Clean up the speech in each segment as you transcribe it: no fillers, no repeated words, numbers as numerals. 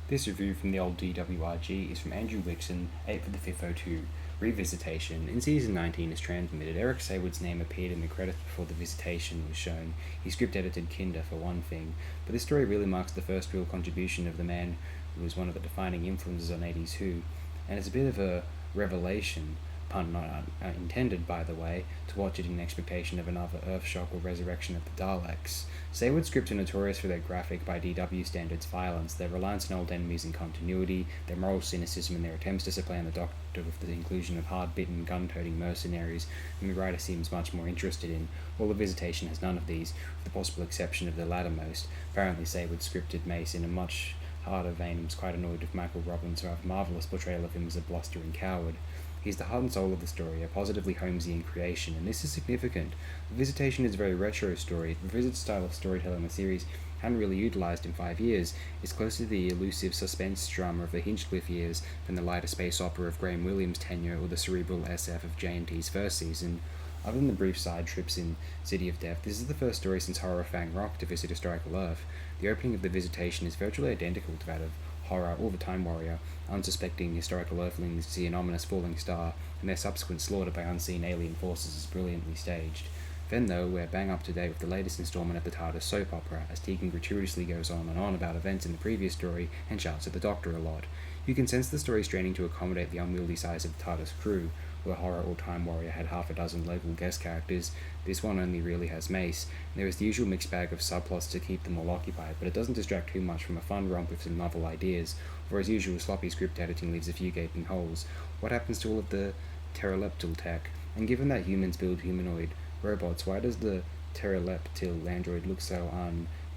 This review from the old DWRG is from Andrew Wixon, 8 for the 5th02. Revisitation. In season 19 as transmitted, Eric Saward's name appeared in the credits before the Visitation was shown. He script edited Kinder for one thing, but this story really marks the first real contribution of the man who was one of the defining influences on 80s Who, and it's a bit of a revelation, pun not intended by the way, to watch it in expectation of another Earthshock or resurrection of the Daleks. Saward's scripts are notorious for their graphic, by DW standards, violence, their reliance on old enemies and continuity, their moral cynicism, and their attempts to supplant the Doctor with the inclusion of hard-bitten, gun-toting mercenaries whom the writer seems much more interested in. While the Visitation has none of these, with the possible exception of the lattermost. Apparently Saward scripted Mace in a much harder vein and was quite annoyed with Michael Robbins' rather marvellous portrayal of him as a blustering coward. He's the heart and soul of the story, a positively Holmesian creation, and this is significant. The Visitation is a very retro story. It revisits style of storytelling the series hadn't really utilised in 5 years. It's close to the elusive suspense drama of the Hinchcliffe years, from the lighter space opera of Graham Williams' tenure, or the cerebral SF of J&T's first season. Other than the brief side trips in City of Death, this is the first story since Horror Fang Rock to visit historical Earth. The opening of the Visitation is virtually identical to that of Horror or the Time Warrior. Unsuspecting historical Earthlings see an ominous falling star, and their subsequent slaughter by unseen alien forces is brilliantly staged. Then, though, we're bang up to date with the latest installment of the TARDIS soap opera, as Tegan gratuitously goes on and on about events in the previous story and shouts at the Doctor a lot. You can sense the story straining to accommodate the unwieldy size of the TARDIS crew. Where Horror or Time Warrior had half a dozen local guest characters, this one only really has Mace. There is the usual mixed bag of subplots to keep them all occupied, but it doesn't distract too much from a fun romp with some novel ideas, or as usual sloppy script editing leaves a few gaping holes. What happens to all of the pteroleptal tech? And given that humans build humanoid robots, why does the pteroleptil android look so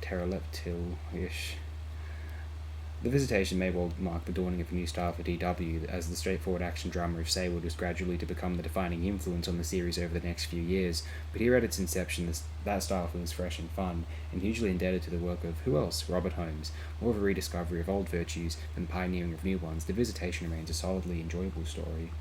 pteroleptil-ish? The Visitation may well mark the dawning of a new style for DW, as the straightforward action drama of Saward was gradually to become the defining influence on the series over the next few years, but here at its inception that style feels fresh and fun, and hugely indebted to the work of, who else? Robert Holmes. More of a rediscovery of old virtues than pioneering of new ones, The Visitation remains a solidly enjoyable story.